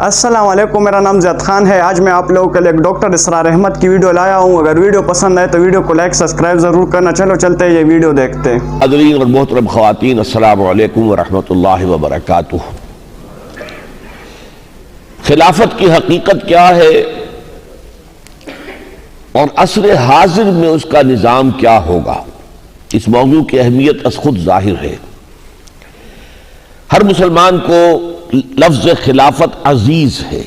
السلام علیکم، میرا نام زیاد خان ہے۔ آج میں آپ لوگوں کے لیے ایک ڈاکٹر اسرار احمد کی ویڈیو لایا ہوں۔ اگر ویڈیو پسند آئے تو ویڈیو کو لائک سبسکرائب ضرور کرنا۔ چلو چلتے ہیں یہ ویڈیو دیکھتے ہیں۔ حاضرین اور محترم خواتین، السلام علیکم ورحمۃ اللہ وبرکاتہ۔ خلافت کی حقیقت کیا ہے اور عصر حاضر میں اس کا نظام کیا ہوگا، اس موضوع کی اہمیت از خود ظاہر ہے۔ ہر مسلمان کو لفظ خلافت عزیز ہے۔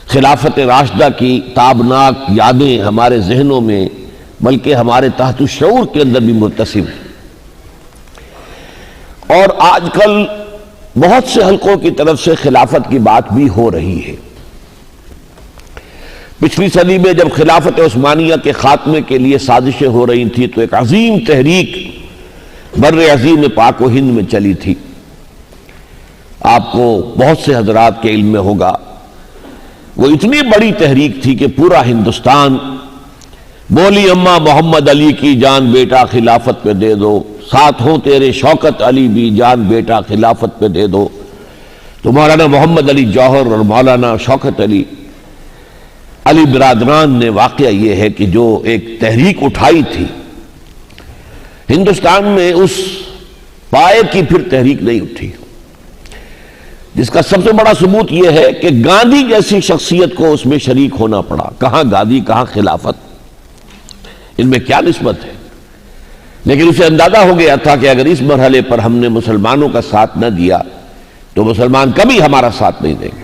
خلافت راشدہ کی تابناک یادیں ہمارے ذہنوں میں بلکہ ہمارے تحت الشعور کے اندر بھی مرتسم ہیں، اور آج کل بہت سے حلقوں کی طرف سے خلافت کی بات بھی ہو رہی ہے۔ پچھلی صدی میں جب خلافت عثمانیہ کے خاتمے کے لیے سازشیں ہو رہی تھیں تو ایک عظیم تحریک بر عظیم پاک و ہند میں چلی تھی۔ آپ کو بہت سے حضرات کے علم میں ہوگا، وہ اتنی بڑی تحریک تھی کہ پورا ہندوستان بولی اماں محمد علی کی جان بیٹا خلافت پہ دے دو، ساتھ ہوں تیرے شوکت علی بھی جان بیٹا خلافت پہ دے دو۔ تو مولانا محمد علی جوہر اور مولانا شوکت علی برادران نے واقعہ یہ ہے کہ جو ایک تحریک اٹھائی تھی ہندوستان میں، اس پائے کی پھر تحریک نہیں اٹھی، جس کا سب سے بڑا ثبوت یہ ہے کہ گاندھی جیسی شخصیت کو اس میں شریک ہونا پڑا۔ کہاں گاندھی، کہاں خلافت، ان میں کیا نسبت ہے؟ لیکن اسے اندازہ ہو گیا تھا کہ اگر اس مرحلے پر ہم نے مسلمانوں کا ساتھ نہ دیا تو مسلمان کبھی ہمارا ساتھ نہیں دیں گے۔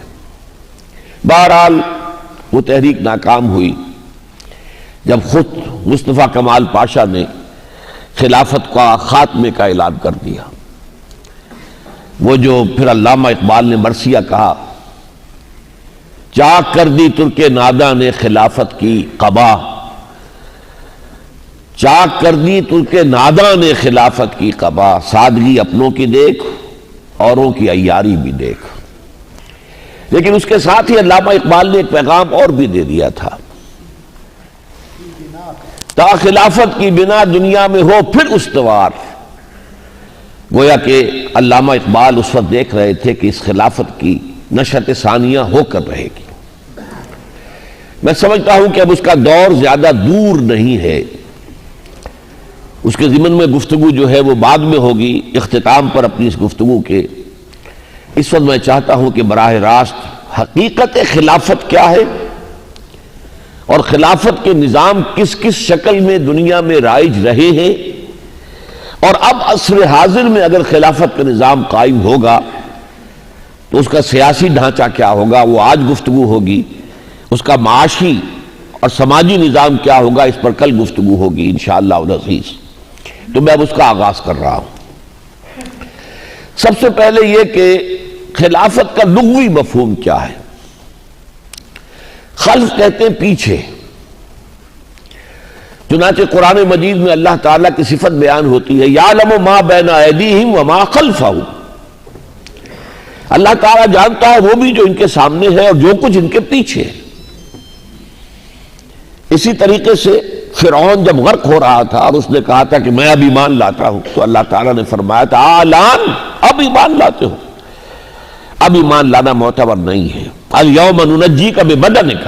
بہرحال وہ تحریک ناکام ہوئی جب خود مصطفیٰ کمال پاشا نے خلافت کا خاتمے کا اعلان کر دیا۔ وہ جو پھر علامہ اقبال نے مرثیہ کہا، چاک کر دی ترک ناداں نے خلافت کی قبا، چاک کر دی ترک ناداں نے خلافت کی قبا، سادگی اپنوں کی دیکھ اوروں کی عیاری بھی دیکھ۔ لیکن اس کے ساتھ ہی علامہ اقبال نے ایک پیغام اور بھی دے دیا تھا، تا خلافت کی بنا دنیا میں ہو پھر استوار۔ گویا کہ علامہ اقبال اس وقت دیکھ رہے تھے کہ اس خلافت کی نشأت ثانیہ ہو کر رہے گی۔ میں سمجھتا ہوں کہ اب اس کا دور زیادہ دور نہیں ہے۔ اس کے ضمن میں گفتگو جو ہے وہ بعد میں ہوگی، اختتام پر اپنی اس گفتگو کے اس وقت میں چاہتا ہوں کہ براہ راست حقیقت خلافت کیا ہے اور خلافت کے نظام کس کس شکل میں دنیا میں رائج رہے ہیں، اور اب عصر حاضر میں اگر خلافت کا نظام قائم ہوگا تو اس کا سیاسی ڈھانچہ کیا ہوگا، وہ آج گفتگو ہوگی۔ اس کا معاشی اور سماجی نظام کیا ہوگا، اس پر کل گفتگو ہوگی انشاءاللہ العزیز۔ تو میں اب اس کا آغاز کر رہا ہوں۔ سب سے پہلے یہ کہ خلافت کا لغوی مفہوم کیا ہے۔ خلف کہتے ہیں پیچھے، چنانچہ قرآن مجید میں اللہ تعالیٰ کی صفت بیان ہوتی ہے، یعلم ما بین ایدیہم وما خلفہم۔ اللہ تعالیٰ جانتا ہے وہ بھی جو ان کے سامنے ہے اور جو کچھ ان کے پیچھے ہے۔ اسی طریقے سے فرعون جب غرق ہو رہا تھا اور اس نے کہا تھا کہ میں اب ایمان لاتا ہوں، تو اللہ تعالیٰ نے فرمایا تھا آلان، اب ایمان لاتے ہو؟ اب ایمان لانا معتبر نہیں ہے۔ الیوم ننجیک ببدنک،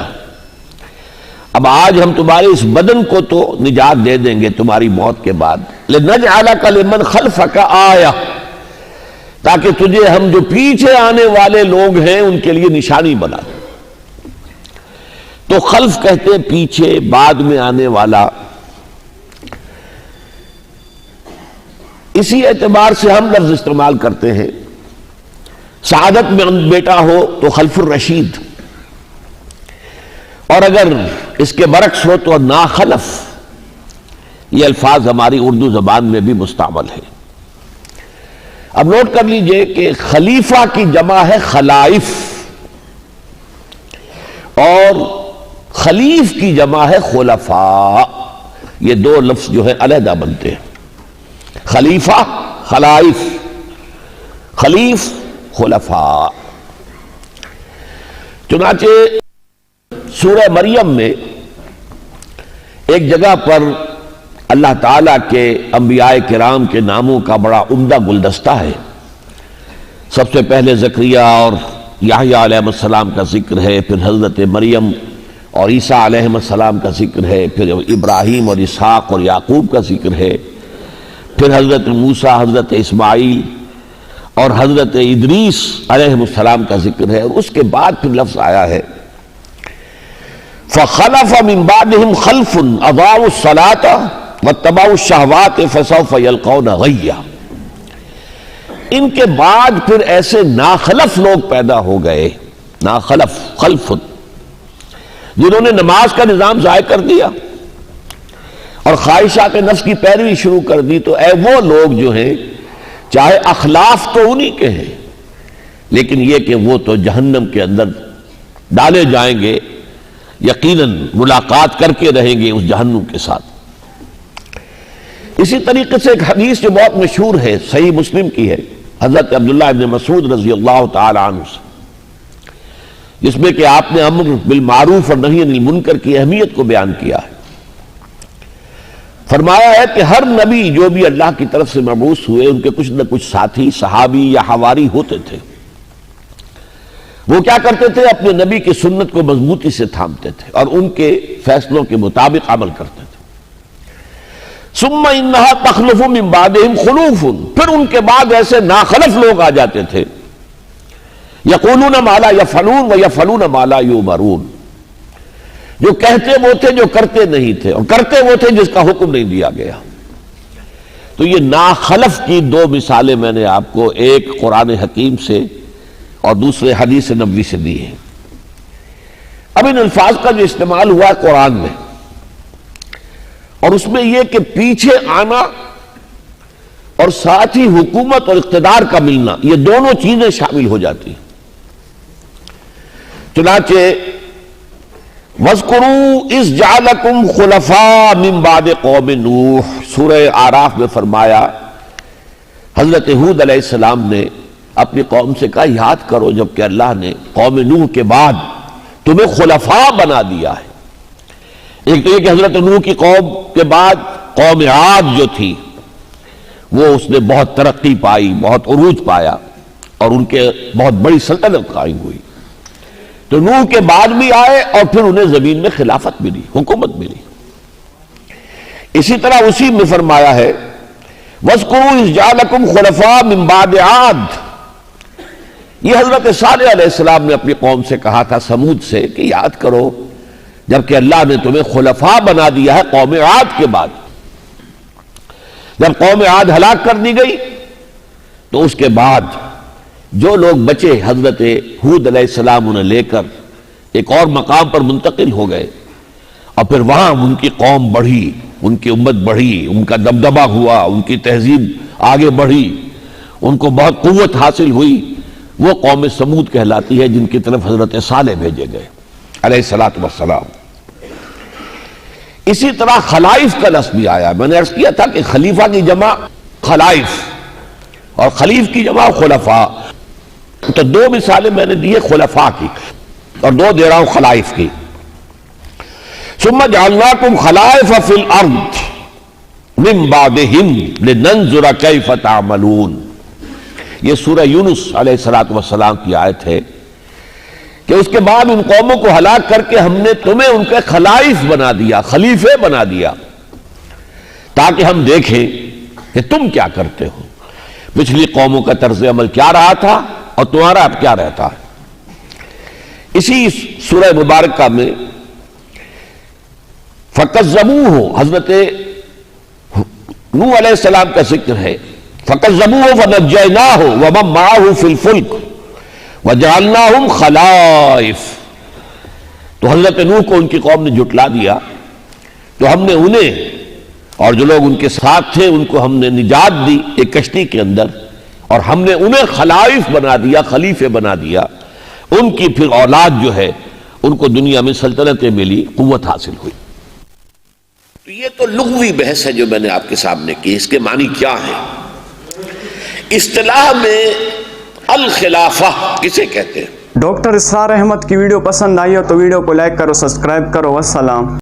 اب آج ہم تمہارے اس بدن کو تو نجات دے دیں گے تمہاری موت کے بعد، لنجعلک لمن خلفک آیہ، تاکہ تجھے ہم جو پیچھے آنے والے لوگ ہیں ان کے لیے نشانی بنا دیں۔ تو خلف کہتے ہیں پیچھے، بعد میں آنے والا۔ اسی اعتبار سے ہم لفظ استعمال کرتے ہیں، سعادت میں بیٹا ہو تو خلف الرشید، اور اگر اس کے برعکس ہو تو ناخلف۔ یہ الفاظ ہماری اردو زبان میں بھی مستعمل ہے۔ اب نوٹ کر لیجئے کہ خلیفہ کی جمع ہے خلائف، اور خلیف کی جمع ہے خلفاء۔ یہ دو لفظ جو ہے علیحدہ بنتے ہیں، خلیفہ خلائف، خلیف خلفاء۔ چنانچہ سورہ مریم میں ایک جگہ پر اللہ تعالیٰ کے انبیاء کرام کے ناموں کا بڑا عمدہ گلدستہ ہے۔ سب سے پہلے زکریا اور یحییٰ علیہ السلام کا ذکر ہے، پھر حضرت مریم اور عیسیٰ علیہ السلام کا ذکر ہے، پھر ابراہیم اور اسحاق اور یعقوب کا ذکر ہے، پھر حضرت موسیٰ، حضرت اسماعیل اور حضرت ادریس علیہ السلام کا ذکر ہے، اور اس کے بعد پھر لفظ آیا ہے فَخَلَفَ مِن بَعْدِهِمْ خَلْفٌ أَضَاعُوا الصَّلَاةَ وَاتَّبَعُوا الشَّهَوَاتِ فَسَوْفَ يَلْقَوْنَ غَيًّا۔ ان کے بعد پھر ایسے ناخلف لوگ پیدا ہو گئے، ناخلف، خلف، جنہوں نے نماز کا نظام ضائع کر دیا اور خواہشات نفس کی پیروی شروع کر دی، تو اے وہ لوگ جو ہیں چاہے اخلاف تو انہی کے ہیں، لیکن یہ کہ وہ تو جہنم کے اندر ڈالے جائیں گے، یقیناً ملاقات کر کے رہیں گے اس جہنم کے ساتھ۔ اسی طریقے سے ایک حدیث جو بہت مشہور ہے، صحیح مسلم کی ہے، حضرت عبداللہ ابن مسعود رضی اللہ تعالی عنہ سے، جس میں کہ آپ نے امر بالمعروف اور نہی عن المنکر کی اہمیت کو بیان کیا ہے۔ فرمایا ہے کہ ہر نبی جو بھی اللہ کی طرف سے مبعوث ہوئے، ان کے کچھ نہ کچھ ساتھی، صحابی یا حواری ہوتے تھے۔ وہ کیا کرتے تھے؟ اپنے نبی کی سنت کو مضبوطی سے تھامتے تھے اور ان کے فیصلوں کے مطابق عمل کرتے تھے۔ ثم انہا تخلف من بعدہم خلوف، پھر ان کے بعد ایسے ناخلف لوگ آ جاتے تھے، یقولون ما لا یفعلون ویفعلون ما لا یؤمرون، جو کہتے وہ تھے جو کرتے نہیں تھے، اور کرتے وہ تھے جس کا حکم نہیں دیا گیا۔ تو یہ ناخلف کی دو مثالیں میں نے آپ کو ایک قرآن حکیم سے اور دوسرے حدیث نبوی سے دی ہیں۔ اب ان الفاظ کا جو استعمال ہوا ہے قرآن میں، اور اس میں یہ کہ پیچھے آنا اور ساتھ ہی حکومت اور اقتدار کا ملنا، یہ دونوں چیزیں شامل ہو جاتی ہیں۔ چنانچہ وَاذْكُرُوا إِذْ جَعَلَكُمْ خُلَفَاءَ مِن بَعْدِ قَوْمِ نوح، سورہ اعراف میں فرمایا حضرت ہود علیہ السلام نے اپنی قوم سے کہا یاد کرو جب کہ اللہ نے قوم نوح کے بعد تمہیں خلفاء بنا دیا ہے۔ ایک تو یہ کہ حضرت نوح کی قوم کے بعد قوم عاد جو تھی وہ اس نے بہت ترقی پائی، بہت عروج پایا، اور ان کے بہت بڑی سلطنت قائم ہوئی۔ تو نوح کے بعد بھی آئے اور پھر انہیں زمین میں خلافت ملی، حکومت ملی۔ اسی طرح اسی میں فرمایا ہے وَاذْكُرُوا إِذْ جَعَلَكُمْ خُلَفَاءَ مِن بَعْدِ عَادٍ، یہ حضرت صالح علیہ السلام نے اپنی قوم سے کہا تھا، سمود سے، کہ یاد کرو جبکہ اللہ نے تمہیں خلفاء بنا دیا ہے قوم عاد کے بعد۔ جب قوم عاد ہلاک کر دی گئی تو اس کے بعد جو لوگ بچے حضرت ہود علیہ السلام انہیں لے کر ایک اور مقام پر منتقل ہو گئے، اور پھر وہاں ان کی قوم بڑھی، ان کی امت بڑھی، ان کا دبدبہ ہوا، ان کی تہذیب آگے بڑھی، ان کو بہت قوت حاصل ہوئی، وہ قوم سمود کہلاتی ہے جن کی طرف حضرت صالح بھیجے گئے علیہ الصلوۃ والسلام۔ اسی طرح خلائف کا لفظ بھی آیا، میں نے عرض کیا تھا کہ خلیفہ کی جمع خلائف اور خلیف کی جمع خلفاء، تو دو مثالیں میں نے دی ہے خلفاء کی اور دو دے رہا ہوں خلائف کی۔ ثم جعلناکم خلائف فی الارض من بعدہم لننظر کیف تعملون، یہ سورہ یونس علیہ السلام کی آیت ہے کہ اس کے بعد ان قوموں کو ہلاک کر کے ہم نے تمہیں ان کے خلائف بنا دیا، خلیفے بنا دیا، تاکہ ہم دیکھیں کہ تم کیا کرتے ہو، پچھلی قوموں کا طرز عمل کیا رہا تھا اور تمہارا اب کیا رہتا ہے۔ اسی سورہ مبارکہ میں فَكَذَّبُوهُ حضرت نوح علیہ السلام کا ذکر ہے، فَكَذَّبُوهُ فَنَجَّيْنَاهُ وَمَن مَّعَهُ فِي الْفُلْكِ وَجَعَلْنَاهُمْ خَلَائِفَ، تو حضرت نوح کو ان کی قوم نے جھٹلا دیا، تو ہم نے انہیں اور جو لوگ ان کے ساتھ تھے ان کو ہم نے نجات دی ایک کشتی کے اندر، اور ہم نے انہیں خلائف بنا دیا، خلیفے بنا دیا، ان کی پھر اولاد جو ہے ان کو دنیا میں سلطنتیں ملی، قوت حاصل ہوئی۔ تو یہ تو لغوی بحث ہے جو میں نے آپ کے سامنے کی، اس کے معنی کیا ہے؟ اصطلاح میں الخلافہ کسے کہتے ہیں؟ ڈاکٹر اسرار احمد کی ویڈیو پسند آئی ہو تو ویڈیو کو لائک کرو، سبسکرائب کرو، والسلام۔